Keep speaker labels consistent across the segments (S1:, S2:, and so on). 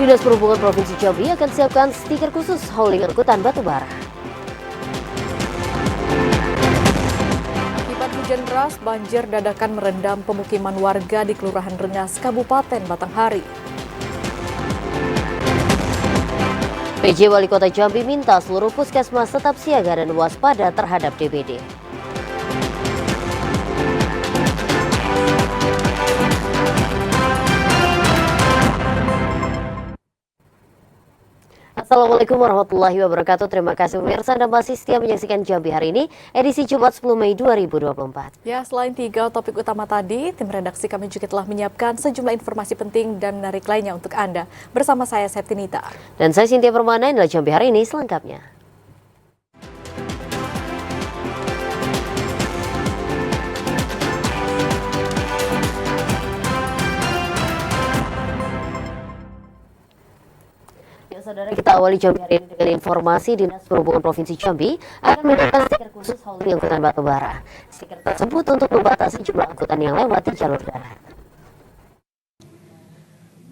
S1: Dinas Perhubungan Provinsi Jambi akan siapkan stiker khusus hauling angkutan batubara.
S2: Akibat hujan deras, banjir dadakan merendam pemukiman warga di Kelurahan Rengas, Kabupaten Batanghari.
S1: PJ Wali Kota Jambi minta seluruh puskesmas tetap siaga dan waspada terhadap DBD. Assalamualaikum warahmatullahi wabarakatuh. Terima kasih pemirsa Anda masih setia menyaksikan Jambi hari ini, edisi Jumat 10 Mei 2024.
S2: Ya, selain 3 topik utama tadi, tim redaksi kami juga telah menyiapkan sejumlah informasi penting dan menarik lainnya untuk Anda. Bersama saya, Septinita.
S1: Dan saya, Cynthia Permana, inilah Jambi hari ini selengkapnya. Saudara, kita awali Jambi hari ini dengan informasi Dinas Perhubungan Provinsi Jambi akan menetapkan stiker khusus hauling angkutan batubara. Stiker tersebut untuk membatasi jumlah angkutan yang lewat di jalur darat.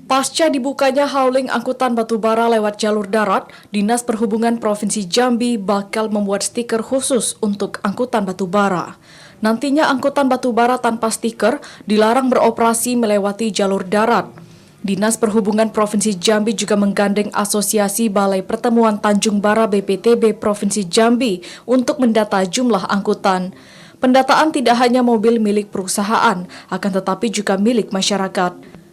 S2: Pasca dibukanya hauling angkutan batubara lewat jalur darat, Dinas Perhubungan Provinsi Jambi bakal membuat stiker khusus untuk angkutan batubara. Nantinya angkutan batubara tanpa stiker dilarang beroperasi melewati jalur darat. Dinas Perhubungan Provinsi Jambi juga menggandeng Asosiasi Balai Pertemuan Tanjung Bara BPTB Provinsi Jambi untuk mendata jumlah angkutan. Pendataan tidak hanya mobil milik perusahaan, akan tetapi juga milik masyarakat.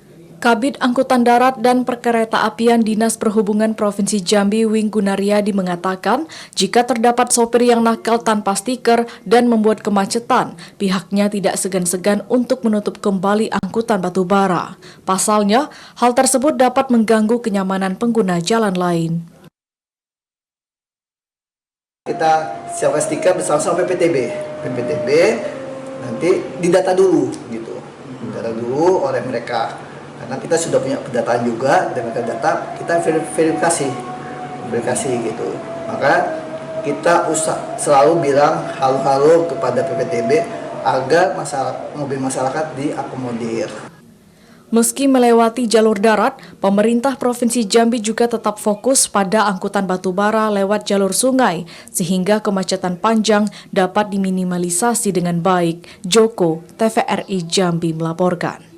S2: Kabid Angkutan Darat dan Perkeretaapian Dinas Perhubungan Provinsi Jambi Wing Gunariadi mengatakan, jika terdapat sopir yang nakal tanpa stiker dan membuat kemacetan, pihaknya tidak segan-segan untuk menutup kembali angkutan batubara. Pasalnya, hal tersebut dapat mengganggu kenyamanan pengguna jalan lain.
S3: Kita siapkan stiker bersama-sama PPTB nanti didata dulu gitu, didata dulu oleh mereka. Karena kita sudah punya pendataan juga, dan mereka data kita verifikasi gitu. Maka kita selalu bilang halo-halo kepada PPTB agar mobil masyarakat diakomodir.
S2: Meski melewati jalur darat, pemerintah Provinsi Jambi juga tetap fokus pada angkutan batubara lewat jalur sungai, sehingga kemacetan panjang dapat diminimalisasi dengan baik. Joko, TVRI Jambi melaporkan.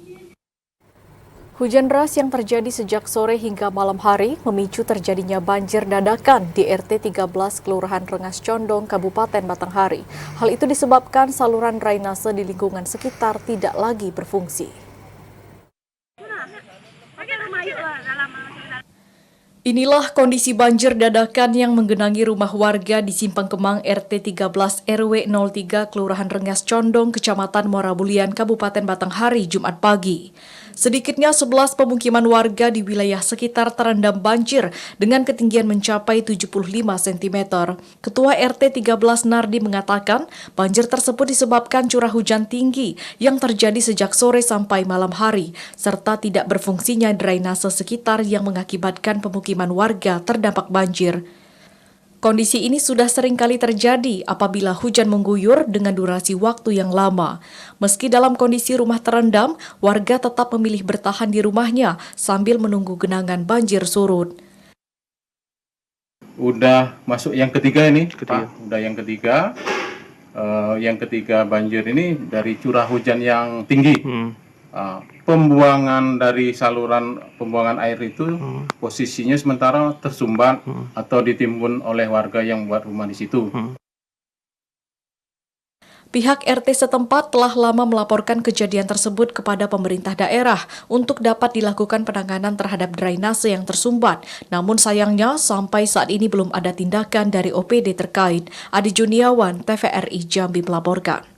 S2: Hujan deras yang terjadi sejak sore hingga malam hari memicu terjadinya banjir dadakan di RT 13 Kelurahan Rengas Condong, Kabupaten Batanghari. Hal itu disebabkan saluran drainase di lingkungan sekitar tidak lagi berfungsi. Inilah kondisi banjir dadakan yang menggenangi rumah warga di Simpang Kemang RT 13 RW 03 Kelurahan Rengas Condong, Kecamatan Morabulian, Kabupaten Batanghari, Jumat pagi. Sedikitnya 11 pemukiman warga di wilayah sekitar terendam banjir dengan ketinggian mencapai 75 cm. Ketua RT 13 Nardi mengatakan banjir tersebut disebabkan curah hujan tinggi yang terjadi sejak sore sampai malam hari, serta tidak berfungsinya drainase sekitar yang mengakibatkan pemukiman warga terdampak banjir. Kondisi ini sudah sering kali terjadi apabila hujan mengguyur dengan durasi waktu yang lama. Meski dalam kondisi rumah terendam, warga tetap memilih bertahan di rumahnya sambil menunggu genangan banjir surut.
S4: Udah masuk yang ketiga ini, Pak. Udah yang ketiga. Yang ketiga banjir ini dari curah hujan yang tinggi. Pembuangan dari saluran pembuangan air itu posisinya sementara tersumbat atau ditimbun oleh warga yang buat rumah di situ.
S2: Pihak RT setempat telah lama melaporkan kejadian tersebut kepada pemerintah daerah untuk dapat dilakukan penanganan terhadap drainase yang tersumbat. Namun sayangnya sampai saat ini belum ada tindakan dari OPD terkait. Adi Juniawan, TVRI Jambi melaporkan.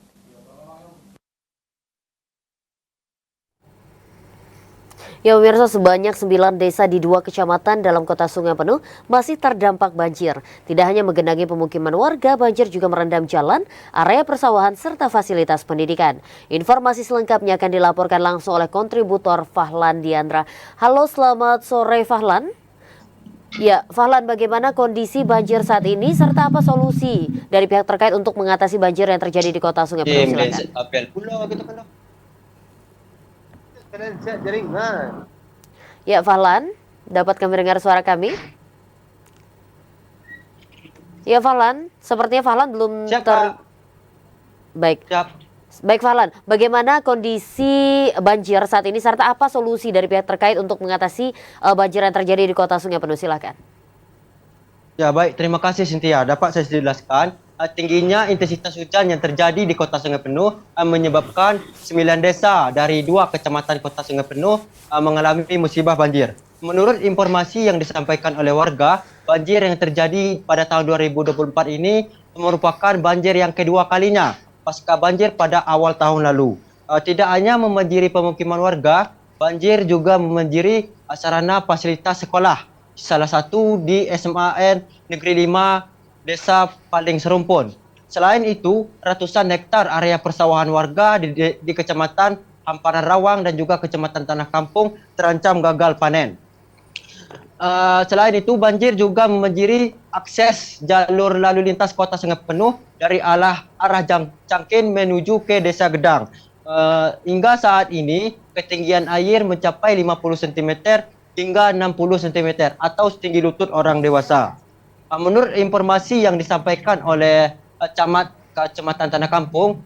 S1: Ya pemirsa, sebanyak 9 desa di 2 kecamatan dalam kota Sungai Penuh masih terdampak banjir. Tidak hanya menggenangi pemukiman warga, banjir juga merendam jalan, area persawahan, serta fasilitas pendidikan. Informasi selengkapnya akan dilaporkan langsung oleh kontributor Fahlan Diandra. Halo, selamat sore Fahlan. Ya, Fahlan, bagaimana kondisi banjir saat ini serta apa solusi dari pihak terkait untuk mengatasi banjir yang terjadi di kota Sungai Penuh? Silakan. Ya, Fahlan. Dapat kami dengar suara kami? Ya Fahlan, sepertinya Fahlan belum
S5: Siap, Kak.
S1: Baik.
S5: Siap.
S1: Baik Fahlan, bagaimana kondisi banjir saat ini serta apa solusi dari pihak terkait untuk mengatasi banjir yang terjadi di Kota Sungai Penuh? Silakan.
S5: Ya baik, terima kasih Cynthia. Dapat saya jelaskan, tingginya intensitas hujan yang terjadi di Kota Sungai Penuh menyebabkan 9 desa dari 2 kecamatan Kota Sungai Penuh mengalami musibah banjir. Menurut informasi yang disampaikan oleh warga, banjir yang terjadi pada tahun 2024 ini merupakan banjir yang kedua kalinya pasca banjir pada awal tahun lalu. Tidak hanya membanjiri pemukiman warga, banjir juga membanjiri sarana fasilitas sekolah. Salah satu di SMAN Negeri 5 Desa Paling Serumpun. Selain itu, ratusan hektar area persawahan warga di Kecamatan Hamparan Rawang dan juga Kecamatan Tanah Kampung terancam gagal panen. Selain itu, banjir juga membanjiri akses jalur lalu lintas Kota Sungai Penuh dari arah Cangkin menuju ke Desa Gedang. Hingga saat ini, ketinggian air mencapai 50 cm hingga 60 cm atau setinggi lutut orang dewasa. Menurut informasi yang disampaikan oleh Kecamatan Tanah Kampung,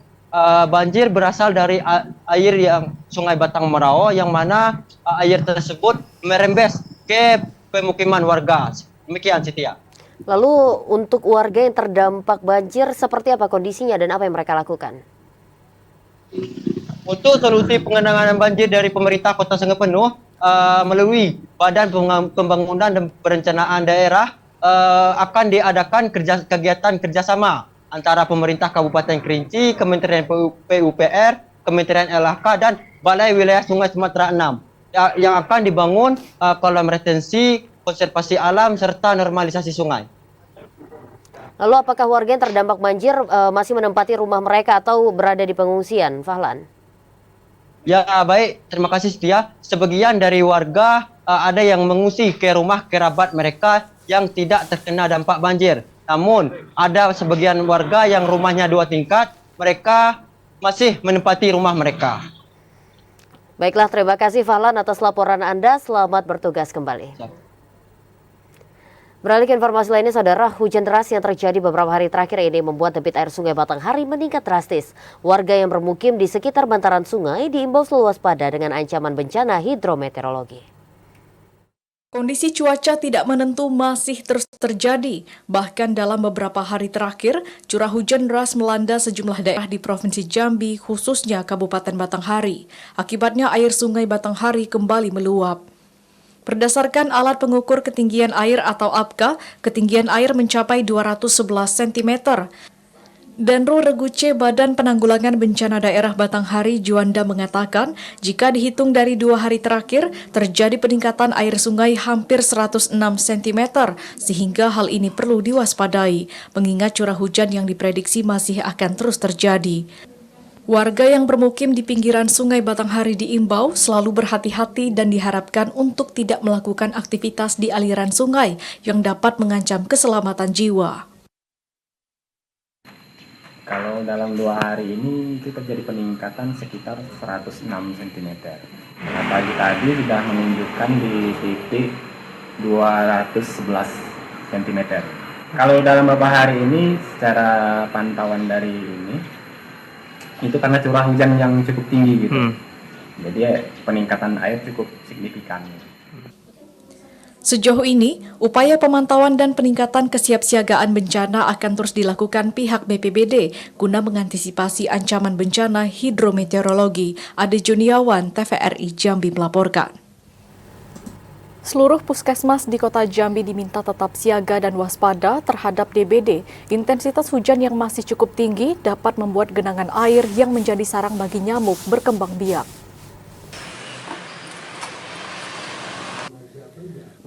S5: banjir berasal dari air yang Sungai Batang Merau yang mana air tersebut merembes ke pemukiman warga. Demikian Cynthia.
S1: Lalu untuk warga yang terdampak banjir seperti apa kondisinya dan apa yang mereka lakukan?
S5: Untuk solusi pengenangan banjir dari pemerintah Kota Sungai Penuh melalui Badan Pembangunan dan Perencanaan Daerah akan diadakan kegiatan kerjasama antara pemerintah Kabupaten Kerinci, Kementerian PUPR, Kementerian LHK dan Balai Wilayah Sungai Sumatera 6 yang akan dibangun kolam retensi, konservasi alam serta normalisasi sungai.
S1: Lalu apakah warga yang terdampak banjir masih menempati rumah mereka atau berada di pengungsian, Fahlan?
S5: Ya baik, terima kasih Setia. Sebagian dari warga ada yang mengungsi ke rumah kerabat mereka yang tidak terkena dampak banjir. Namun ada sebagian warga yang rumahnya 2 tingkat, mereka masih menempati rumah mereka.
S1: Baiklah, terima kasih Fahlan atas laporan Anda. Selamat bertugas kembali. Beralih ke informasi lainnya, saudara, hujan deras yang terjadi beberapa hari terakhir ini membuat debit air Sungai Batanghari meningkat drastis. Warga yang bermukim di sekitar bantaran sungai diimbau selalu waspada dengan ancaman bencana hidrometeorologi.
S2: Kondisi cuaca tidak menentu masih terus terjadi. Bahkan dalam beberapa hari terakhir, curah hujan deras melanda sejumlah daerah di Provinsi Jambi, khususnya Kabupaten Batanghari. Akibatnya air Sungai Batanghari kembali meluap. Berdasarkan alat pengukur ketinggian air atau APK, ketinggian air mencapai 211 cm. Danro Reguce Badan Penanggulangan Bencana Daerah Batanghari Juanda mengatakan, jika dihitung dari 2 hari terakhir, terjadi peningkatan air sungai hampir 106 cm, sehingga hal ini perlu diwaspadai, mengingat curah hujan yang diprediksi masih akan terus terjadi. Warga yang bermukim di pinggiran Sungai Batanghari diimbau selalu berhati-hati dan diharapkan untuk tidak melakukan aktivitas di aliran sungai yang dapat mengancam keselamatan jiwa.
S6: Kalau dalam 2 hari ini itu terjadi peningkatan sekitar 106 cm. Nah, pagi tadi sudah menunjukkan di titik 211 cm. Kalau dalam beberapa hari ini secara pantauan dari ini, itu karena curah hujan yang cukup tinggi gitu. Jadi peningkatan air cukup signifikan.
S2: Sejauh ini, upaya pemantauan dan peningkatan kesiapsiagaan bencana akan terus dilakukan pihak BPBD guna mengantisipasi ancaman bencana hidrometeorologi. Ade Juniawan, TVRI Jambi melaporkan. Seluruh puskesmas di Kota Jambi diminta tetap siaga dan waspada terhadap DBD. Intensitas hujan yang masih cukup tinggi dapat membuat genangan air yang menjadi sarang bagi nyamuk berkembang biak.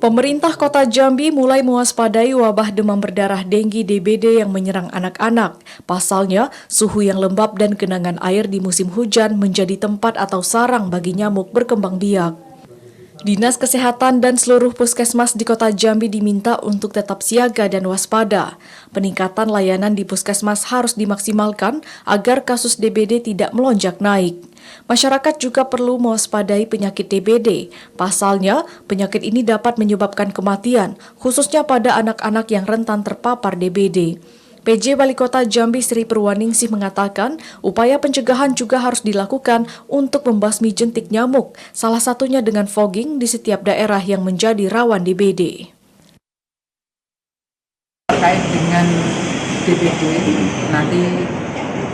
S2: Pemerintah Kota Jambi mulai mewaspadai wabah demam berdarah denggi DBD yang menyerang anak-anak. Pasalnya, suhu yang lembab dan genangan air di musim hujan menjadi tempat atau sarang bagi nyamuk berkembang biak. Dinas Kesehatan dan seluruh puskesmas di Kota Jambi diminta untuk tetap siaga dan waspada. Peningkatan layanan di puskesmas harus dimaksimalkan agar kasus DBD tidak melonjak naik. Masyarakat juga perlu mewaspadai penyakit DBD. Pasalnya, penyakit ini dapat menyebabkan kematian, khususnya pada anak-anak yang rentan terpapar DBD. PJ Wali Kota Jambi Sri Purwaningsih mengatakan upaya pencegahan juga harus dilakukan untuk membasmi jentik nyamuk, salah satunya dengan fogging di setiap daerah yang menjadi rawan DBD.
S7: Terkait dengan DBD, nanti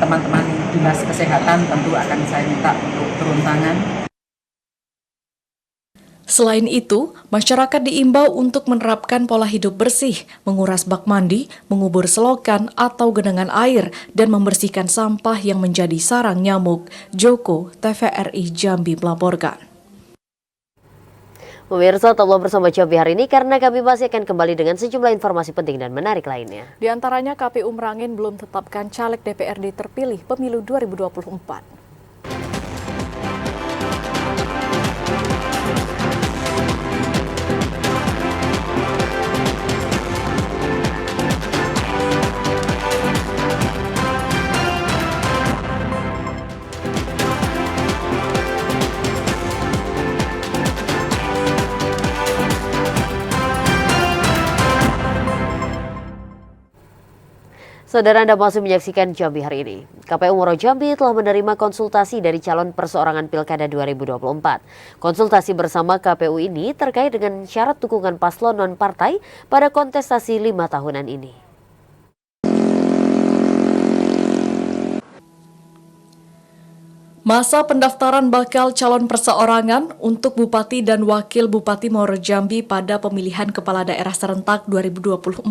S7: teman-teman Dinas Kesehatan tentu akan saya minta untuk turun tangan.
S2: Selain itu, masyarakat diimbau untuk menerapkan pola hidup bersih, menguras bak mandi, mengubur selokan atau genangan air, dan membersihkan sampah yang menjadi sarang nyamuk. Joko, TVRI Jambi melaporkan.
S1: Pemirsa, tetaplah bersama Jambi hari ini karena kami masih akan kembali dengan sejumlah informasi penting dan menarik lainnya.
S2: Di antaranya KPU Merangin belum tetapkan caleg DPRD terpilih pemilu 2024.
S1: Saudara, Anda masih menyaksikan Jambi hari ini. KPU Muaro Jambi telah menerima konsultasi dari calon perseorangan Pilkada 2024. Konsultasi bersama KPU ini terkait dengan syarat dukungan paslon non-partai pada kontestasi 5 tahunan ini.
S2: Masa pendaftaran bakal calon perseorangan untuk Bupati dan Wakil Bupati Muaro Jambi pada pemilihan Kepala Daerah Serentak 2024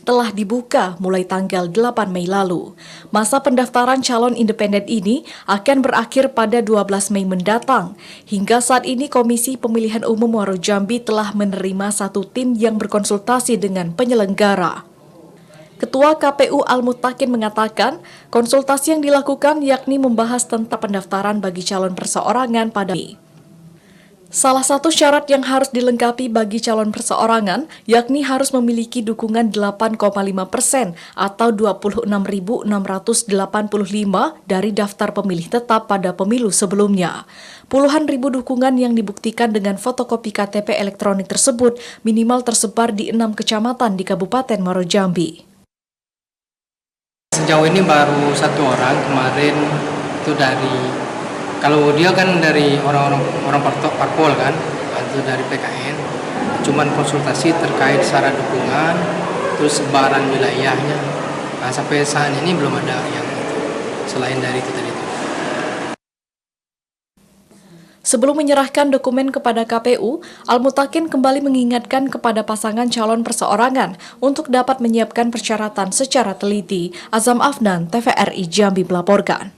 S2: telah dibuka mulai tanggal 8 Mei lalu. Masa pendaftaran calon independen ini akan berakhir pada 12 Mei mendatang. Hingga saat ini Komisi Pemilihan Umum Muaro Jambi telah menerima satu tim yang berkonsultasi dengan penyelenggara. Ketua KPU Al-Mutakin mengatakan, konsultasi yang dilakukan yakni membahas tentang pendaftaran bagi calon perseorangan pada Salah satu syarat yang harus dilengkapi bagi calon perseorangan yakni harus memiliki dukungan 8,5% atau 26.685 dari daftar pemilih tetap pada pemilu sebelumnya. Puluhan ribu dukungan yang dibuktikan dengan fotokopi KTP elektronik tersebut minimal tersebar di 6 kecamatan di Kabupaten Muaro Jambi.
S8: Sejauh ini baru satu orang kemarin itu kalau dia kan dari orang parpol kan, itu dari PKN. Cuman konsultasi terkait syarat dukungan, terus sebaran wilayahnya. Nah, sampai saat ini belum ada yang selain dari itu tadi.
S2: Sebelum menyerahkan dokumen kepada KPU, Al-Mutakin kembali mengingatkan kepada pasangan calon perseorangan untuk dapat menyiapkan persyaratan secara teliti. Azam Afnan, TVRI Jambi melaporkan.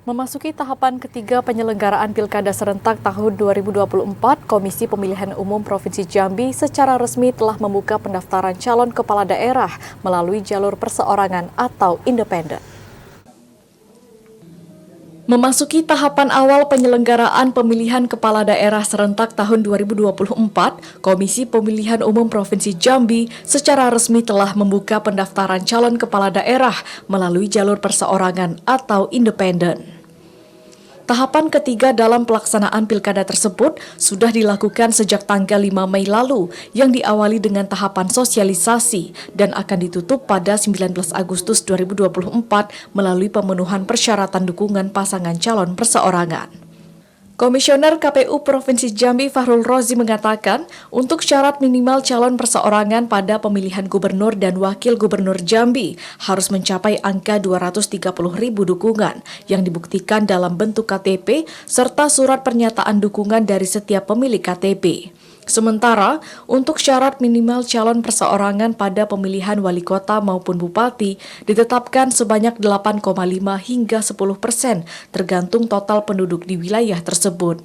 S2: Memasuki tahapan ketiga penyelenggaraan Pilkada Serentak tahun 2024, Komisi Pemilihan Umum Provinsi Jambi secara resmi telah membuka pendaftaran calon kepala daerah melalui jalur perseorangan atau independen. Memasuki tahapan awal penyelenggaraan pemilihan kepala daerah serentak tahun 2024, Komisi Pemilihan Umum Provinsi Jambi secara resmi telah membuka pendaftaran calon kepala daerah melalui jalur perseorangan atau independen. Tahapan ketiga dalam pelaksanaan pilkada tersebut sudah dilakukan sejak tanggal 5 Mei lalu yang diawali dengan tahapan sosialisasi dan akan ditutup pada 19 Agustus 2024 melalui pemenuhan persyaratan dukungan pasangan calon perseorangan. Komisioner KPU Provinsi Jambi Fahrul Rozi mengatakan, untuk syarat minimal calon perseorangan pada pemilihan gubernur dan wakil gubernur Jambi harus mencapai angka 230.000 dukungan yang dibuktikan dalam bentuk KTP serta surat pernyataan dukungan dari setiap pemilik KTP. Sementara, untuk syarat minimal calon perseorangan pada pemilihan wali kota maupun bupati ditetapkan sebanyak 8,5 hingga 10% tergantung total penduduk di wilayah tersebut.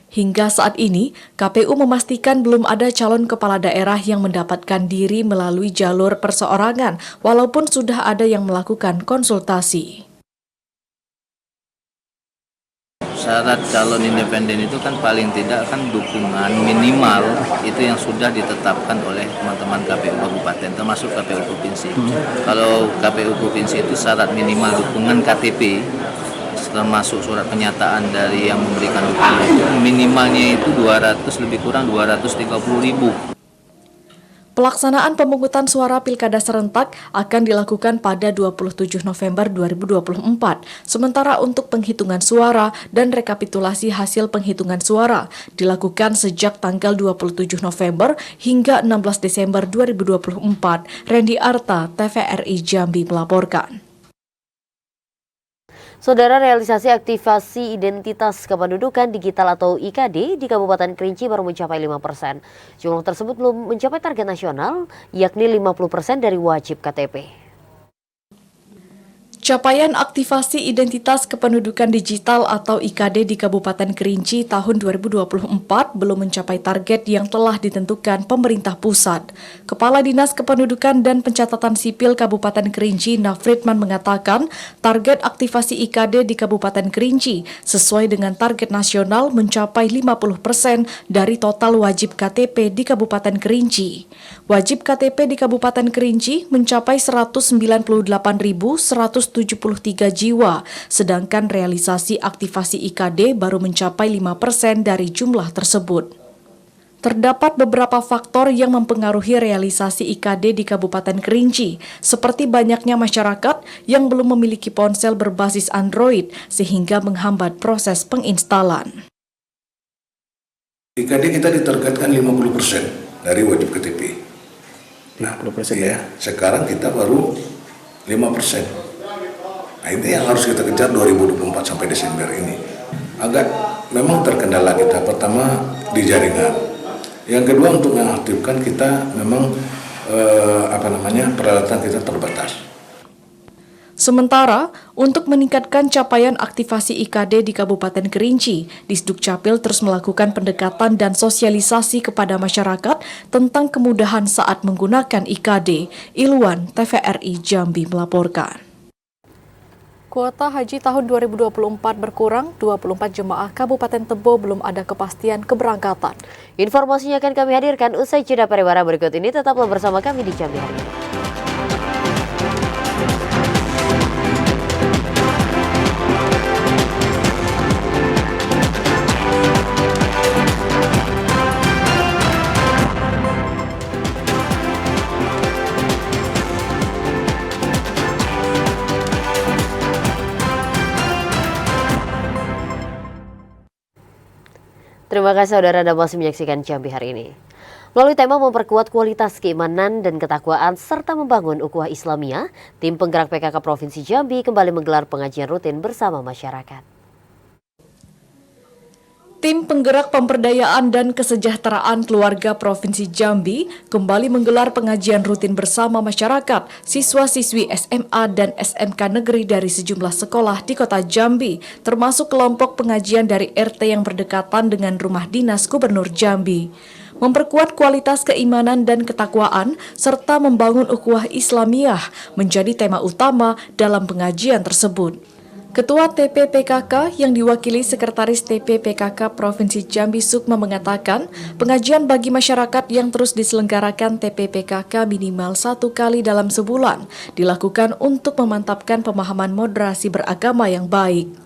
S2: Hingga saat ini, KPU memastikan belum ada calon kepala daerah yang mendapatkan diri melalui jalur perseorangan, walaupun sudah ada yang melakukan konsultasi.
S9: syarat calon independen itu kan paling tidak kan dukungan minimal itu yang sudah ditetapkan oleh teman-teman KPU Kabupaten termasuk KPU Provinsi. Kalau KPU Provinsi itu syarat minimal dukungan KTP termasuk surat pernyataan dari yang memberikan dukungan itu minimalnya itu 200 lebih kurang 230.000.
S2: Pelaksanaan pemungutan suara Pilkada serentak akan dilakukan pada 27 November 2024. Sementara untuk penghitungan suara dan rekapitulasi hasil penghitungan suara dilakukan sejak tanggal 27 November hingga 16 Desember 2024. Randy Arta, TVRI Jambi melaporkan.
S1: Saudara, realisasi aktivasi identitas kependudukan digital atau IKD di Kabupaten Kerinci baru mencapai 5%. Jumlah tersebut belum mencapai target nasional, yakni 50% dari wajib KTP.
S2: Capaian aktivasi identitas kependudukan digital atau IKD di Kabupaten Kerinci tahun 2024 belum mencapai target yang telah ditentukan pemerintah pusat. Kepala Dinas Kependudukan dan Pencatatan Sipil Kabupaten Kerinci, Nafridman, mengatakan target aktivasi IKD di Kabupaten Kerinci sesuai dengan target nasional mencapai 50% dari total wajib KTP di Kabupaten Kerinci. Wajib KTP di Kabupaten Kerinci mencapai 198.173 jiwa, sedangkan realisasi aktivasi IKD baru mencapai 5% dari jumlah tersebut. Terdapat beberapa faktor yang mempengaruhi realisasi IKD di Kabupaten Kerinci, seperti banyaknya masyarakat yang belum memiliki ponsel berbasis Android, sehingga menghambat proses penginstalan.
S10: IKD kita ditargetkan 50% dari wajib KTP. 50% ya. Sekarang kita baru 5%. Nah, ini yang harus kita kejar 2024 sampai Desember ini. Agak memang terkendala kita. Pertama di jaringan. Yang kedua untuk mengaktifkan kita memang peralatan kita terbatas.
S2: Sementara, untuk meningkatkan capaian aktivasi IKD di Kabupaten Kerinci, Disduk Capil terus melakukan pendekatan dan sosialisasi kepada masyarakat tentang kemudahan saat menggunakan IKD. Ilwan, TVRI Jambi melaporkan. Kuota haji tahun 2024 berkurang, 24 jemaah Kabupaten Tebo belum ada kepastian keberangkatan.
S1: Informasinya akan kami hadirkan usai jeda pariwara berikut ini. Tetaplah bersama kami di Jambi Hari Ini. Terima kasih saudara Anda masih menyaksikan Jambi Hari Ini. Melalui tema memperkuat kualitas keimanan dan ketakwaan serta membangun ukhuwah Islamiyah, tim penggerak PKK Provinsi Jambi kembali menggelar pengajian rutin bersama masyarakat.
S2: Tim penggerak pemberdayaan dan kesejahteraan keluarga Provinsi Jambi kembali menggelar pengajian rutin bersama masyarakat, siswa-siswi SMA dan SMK negeri dari sejumlah sekolah di kota Jambi, termasuk kelompok pengajian dari RT yang berdekatan dengan rumah dinas Gubernur Jambi. Memperkuat kualitas keimanan dan ketakwaan, serta membangun ukhuwah Islamiyah menjadi tema utama dalam pengajian tersebut. Ketua TPPKK yang diwakili Sekretaris TPPKK Provinsi Jambi Sukma mengatakan, pengajian bagi masyarakat yang terus diselenggarakan TPPKK minimal 1 kali dalam sebulan dilakukan untuk memantapkan pemahaman moderasi beragama yang baik.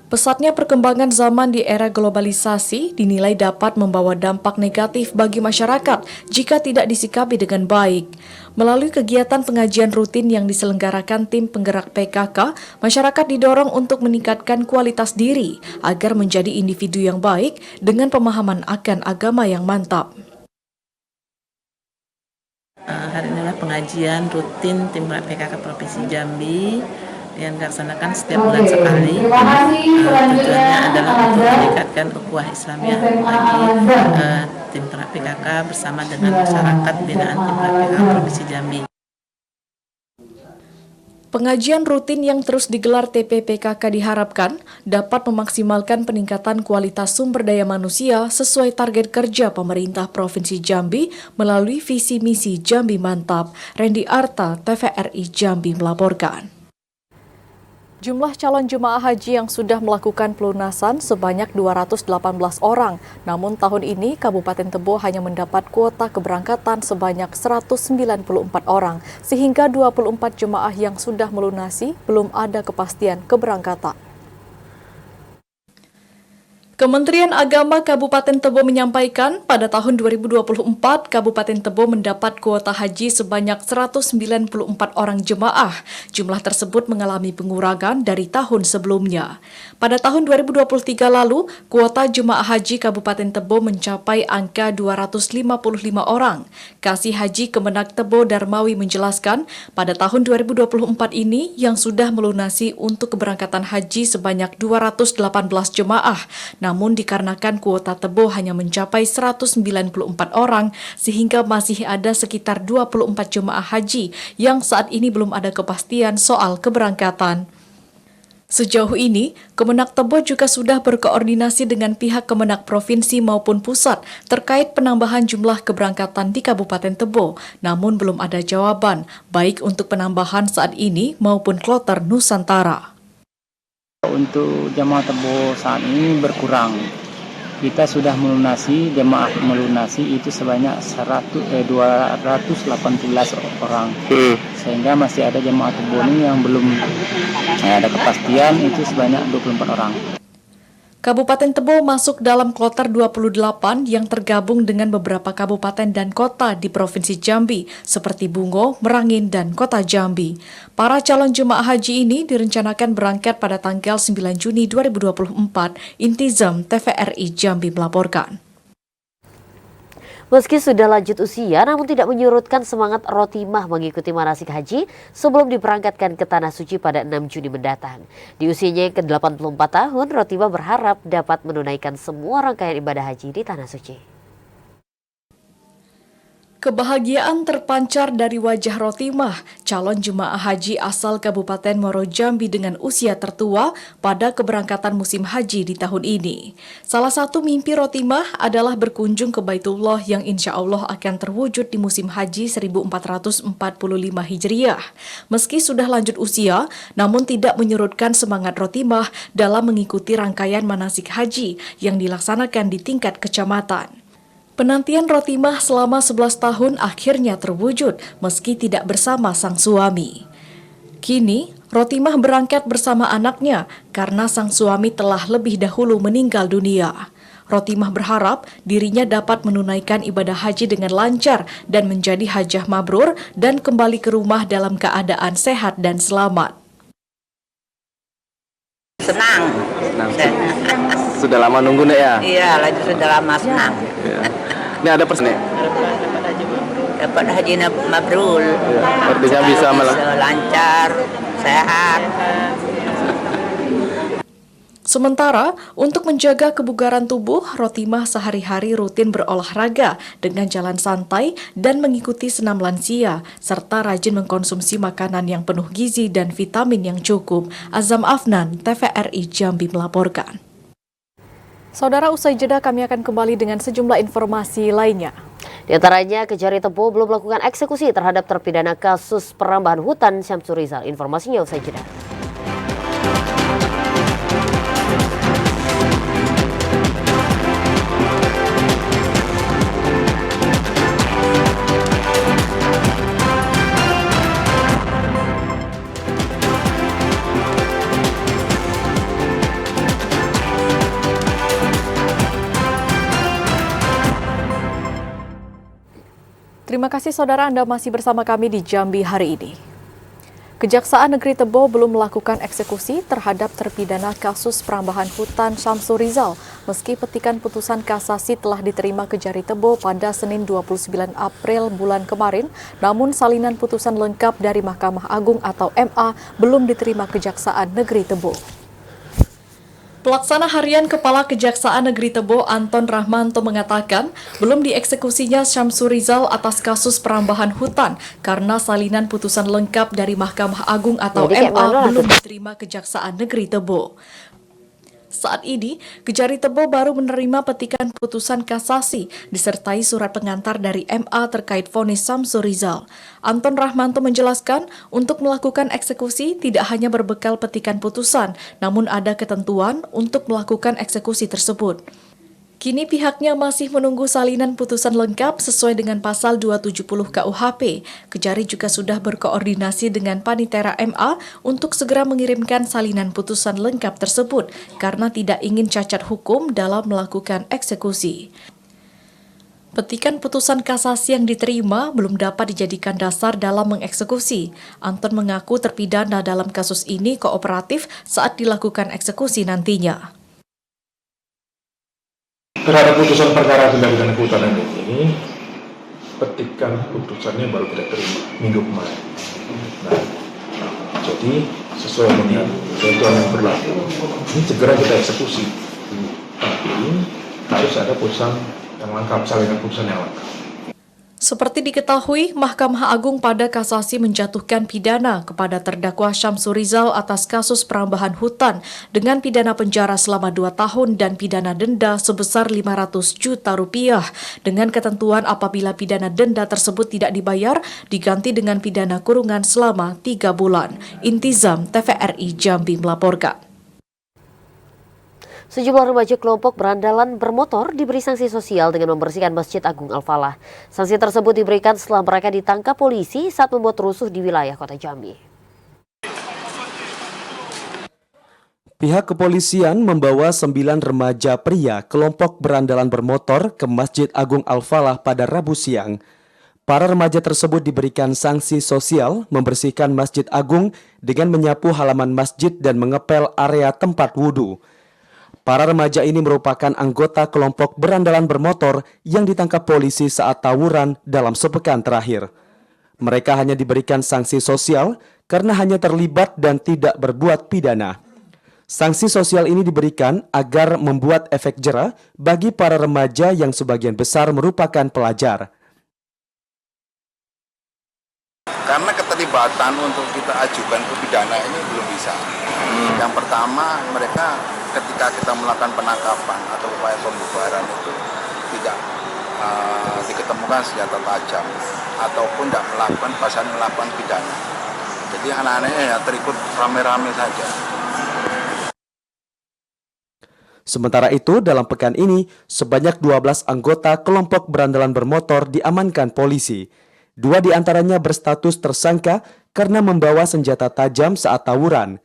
S2: Pesatnya perkembangan zaman di era globalisasi dinilai dapat membawa dampak negatif bagi masyarakat jika tidak disikapi dengan baik. Melalui kegiatan pengajian rutin yang diselenggarakan tim penggerak PKK, masyarakat didorong untuk meningkatkan kualitas diri agar menjadi individu yang baik dengan pemahaman akan agama yang mantap.
S11: Hari ini adalah pengajian rutin tim penggerak PKK Provinsi Jambi yang dilaksanakan setiap bulan sekali. Tujuannya adalah untuk meningkatkan ukhuwah Islamiyah bagi tim penggerak PKK bersama dengan masyarakat binaan tim penggerak PKK Provinsi Jambi.
S2: Pengajian rutin yang terus digelar TPPKK diharapkan dapat memaksimalkan peningkatan kualitas sumber daya manusia sesuai target kerja pemerintah Provinsi Jambi melalui visi misi Jambi Mantap. Randy Arta, TVRI Jambi melaporkan. Jumlah calon jemaah haji yang sudah melakukan pelunasan sebanyak 218 orang. Namun tahun ini Kabupaten Tebo hanya mendapat kuota keberangkatan sebanyak 194 orang, sehingga 24 jemaah yang sudah melunasi belum ada kepastian keberangkatan. Kementerian Agama Kabupaten Tebo menyampaikan pada tahun 2024 Kabupaten Tebo mendapat kuota haji sebanyak 194 orang jemaah. Jumlah tersebut mengalami pengurangan dari tahun sebelumnya. Pada tahun 2023 lalu, kuota jemaah haji Kabupaten Tebo mencapai angka 255 orang. Kasih Haji Kemenak Tebo Darmawi menjelaskan, pada tahun 2024 ini yang sudah melunasi untuk keberangkatan haji sebanyak 218 jemaah. Namun dikarenakan kuota Tebo hanya mencapai 194 orang, sehingga masih ada sekitar 24 jemaah haji yang saat ini belum ada kepastian soal keberangkatan. Sejauh ini, Kemenak Tebo juga sudah berkoordinasi dengan pihak Kemenak Provinsi maupun Pusat terkait penambahan jumlah keberangkatan di Kabupaten Tebo, namun belum ada jawaban, baik untuk penambahan saat ini maupun kloter Nusantara.
S6: Untuk jemaah Tebo saat ini berkurang. Kita sudah melunasi, jemaah melunasi itu sebanyak 218 orang. Sehingga masih ada jemaah Tebo ini yang belum ada kepastian, itu sebanyak 24 orang.
S2: Kabupaten Tebo masuk dalam kloter 28 yang tergabung dengan beberapa kabupaten dan kota di Provinsi Jambi, seperti Bungo, Merangin, dan Kota Jambi. Para calon jemaah haji ini direncanakan berangkat pada tanggal 9 Juni 2024, Intizam TVRI Jambi melaporkan.
S1: Meski sudah lanjut usia, namun tidak menyurutkan semangat Rotimah mengikuti manasik haji sebelum diberangkatkan ke Tanah Suci pada 6 Juni mendatang. Di usianya yang ke-84 tahun, Rotimah berharap dapat menunaikan semua rangkaian ibadah haji di Tanah Suci.
S2: Kebahagiaan terpancar dari wajah Rotimah, calon jemaah haji asal Kabupaten Muaro Jambi dengan usia tertua pada keberangkatan musim haji di tahun ini. Salah satu mimpi Rotimah adalah berkunjung ke Baitullah yang insya Allah akan terwujud di musim haji 1445 Hijriah. Meski sudah lanjut usia, namun tidak menyurutkan semangat Rotimah dalam mengikuti rangkaian manasik haji yang dilaksanakan di tingkat kecamatan. Penantian Rotimah selama 11 tahun akhirnya terwujud meski tidak bersama sang suami. Kini, Rotimah berangkat bersama anaknya karena sang suami telah lebih dahulu meninggal dunia. Rotimah berharap dirinya dapat menunaikan ibadah haji dengan lancar dan menjadi hajah mabrur dan kembali ke rumah dalam keadaan sehat dan selamat.
S12: Senang.
S13: Sudah lama nunggu nih ya?
S12: Iya, lagi sudah lama senang.
S13: Ya. Ini ada pesan nih?
S12: Dapat haji mabrur.
S13: Ya. Artinya bisa
S12: lancar, sehat.
S2: Sementara, untuk menjaga kebugaran tubuh, Rotimah sehari-hari rutin berolahraga dengan jalan santai dan mengikuti senam lansia, serta rajin mengkonsumsi makanan yang penuh gizi dan vitamin yang cukup. Azam Afnan, TVRI Jambi melaporkan. Saudara, usai jeda kami akan kembali dengan sejumlah informasi lainnya.
S1: Di antaranya, Kejari Tebo belum melakukan eksekusi terhadap terpidana kasus perambahan hutan Syamsur Rizal. Informasinya usai jeda.
S2: Terima kasih saudara, Anda masih bersama kami di Jambi hari ini. Kejaksaan Negeri Tebo belum melakukan eksekusi terhadap terpidana kasus perambahan hutan Syamsur Rizal, meski petikan putusan kasasi telah diterima Kejari Tebo pada Senin 29 April bulan kemarin, namun salinan putusan lengkap dari Mahkamah Agung atau MA belum diterima Kejaksaan Negeri Tebo. Pelaksana Harian Kepala Kejaksaan Negeri Tebo Anton Rahmanto mengatakan belum dieksekusinya Syamsur Rizal atas kasus perambahan hutan karena salinan putusan lengkap dari Mahkamah Agung atau MA belum diterima Kejaksaan Negeri Tebo. Saat ini, Kejari Tebo baru menerima petikan putusan kasasi disertai surat pengantar dari MA terkait vonis Syamsur Rizal. Anton Rahmanto menjelaskan, untuk melakukan eksekusi tidak hanya berbekal petikan putusan, namun ada ketentuan untuk melakukan eksekusi tersebut. Kini pihaknya masih menunggu salinan putusan lengkap sesuai dengan pasal 270 KUHP. Kejari juga sudah berkoordinasi dengan Panitera MA untuk segera mengirimkan salinan putusan lengkap tersebut karena tidak ingin cacat hukum dalam melakukan eksekusi. Petikan putusan kasasi yang diterima belum dapat dijadikan dasar dalam mengeksekusi. Anton mengaku terpidana dalam kasus ini kooperatif saat dilakukan eksekusi nantinya.
S14: Terhadap putusan perkara tindak pidana kehutanan ini, petikan putusannya baru kita terima minggu kemarin. Nah, jadi sesuai dengan ketentuan yang berlaku, ini segera kita eksekusi. Tapi harus ada putusan yang lengkap, salinan putusan yang lengkap.
S2: Seperti diketahui, Mahkamah Agung pada kasasi menjatuhkan pidana kepada terdakwa Syamsur Rizal atas kasus perambahan hutan dengan pidana penjara selama 2 tahun dan pidana denda sebesar 500 juta rupiah. Dengan ketentuan apabila pidana denda tersebut tidak dibayar, diganti dengan pidana kurungan selama 3 bulan. Intizam TVRI Jambi melaporkan.
S1: Sejumlah remaja kelompok berandalan bermotor diberi sanksi sosial dengan membersihkan Masjid Agung Al-Falah. Sanksi tersebut diberikan setelah mereka ditangkap polisi saat membuat rusuh di wilayah kota Jambi.
S15: Pihak kepolisian membawa 9 remaja pria kelompok berandalan bermotor ke Masjid Agung Al-Falah pada Rabu siang. Para remaja tersebut diberikan sanksi sosial membersihkan Masjid Agung dengan menyapu halaman masjid dan mengepel area tempat wudhu. Para remaja ini merupakan anggota kelompok berandalan bermotor yang ditangkap polisi saat tawuran dalam sepekan terakhir. Mereka hanya diberikan sanksi sosial karena hanya terlibat dan tidak berbuat pidana. Sanksi sosial ini diberikan agar membuat efek jera bagi para remaja yang sebagian besar merupakan pelajar.
S16: Karena keterlibatan untuk kita ajukan ke pidana ini belum bisa. Yang pertama, mereka ketika kita melakukan penangkapan atau upaya pembubaran itu tidak diketemukan senjata tajam ataupun tidak melakukan pasangan melakukan pidana. Jadi anak-anaknya ya terikut rame-rame saja.
S15: Sementara itu, dalam pekan ini, sebanyak 12 anggota kelompok berandalan bermotor diamankan polisi. 2 diantaranya berstatus tersangka karena membawa senjata tajam saat tawuran.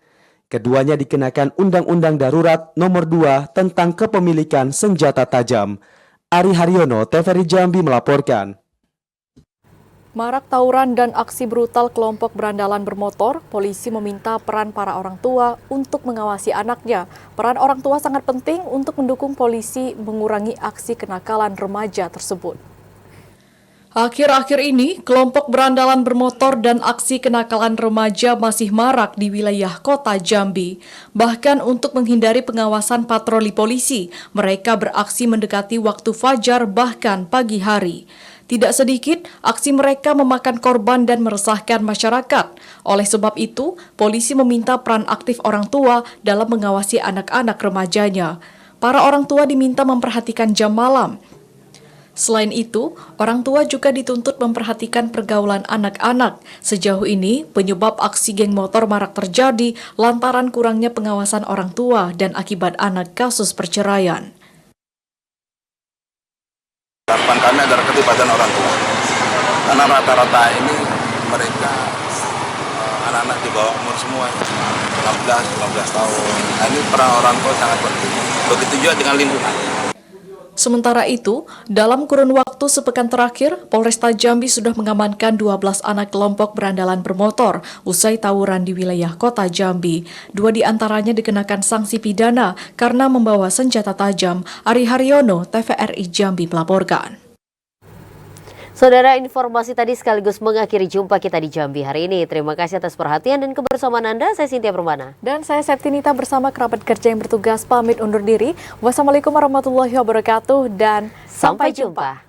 S15: Keduanya dikenakan Undang-Undang Darurat Nomor 2 tentang kepemilikan senjata tajam. Ari Haryono, TVRI Jambi melaporkan.
S2: Marak tawuran dan aksi brutal kelompok berandalan bermotor, polisi meminta peran para orang tua untuk mengawasi anaknya. Peran orang tua sangat penting untuk mendukung polisi mengurangi aksi kenakalan remaja tersebut. Akhir-akhir ini, kelompok berandalan bermotor dan aksi kenakalan remaja masih marak di wilayah kota Jambi. Bahkan untuk menghindari pengawasan patroli polisi, mereka beraksi mendekati waktu fajar bahkan pagi hari. Tidak sedikit, aksi mereka memakan korban dan meresahkan masyarakat. Oleh sebab itu, polisi meminta peran aktif orang tua dalam mengawasi anak-anak remajanya. Para orang tua diminta memperhatikan jam malam. Selain itu, orang tua juga dituntut memperhatikan pergaulan anak-anak. Sejauh ini, penyebab aksi geng motor marak terjadi lantaran kurangnya pengawasan orang tua dan akibat anak kasus perceraian.
S16: Harapan kami adalah keterlibatan orang tua. Karena rata-rata ini mereka anak-anak di bawah umur semua, 16-15 tahun. Nah, ini peran orang tua sangat penting. Begitu juga dengan lingkungan.
S2: Sementara itu, dalam kurun waktu sepekan terakhir, Polresta Jambi sudah mengamankan 12 anak kelompok berandalan bermotor usai tawuran di wilayah kota Jambi. 2 diantaranya dikenakan sanksi pidana karena membawa senjata tajam. Ari Haryono, TVRI Jambi melaporkan.
S1: Saudara, informasi tadi sekaligus mengakhiri jumpa kita di Jambi hari ini. Terima kasih atas perhatian dan kebersamaan Anda. Saya Cynthia Permana.
S2: Dan saya Septinita bersama kerabat kerja yang bertugas pamit undur diri. Wassalamualaikum warahmatullahi wabarakatuh dan sampai jumpa.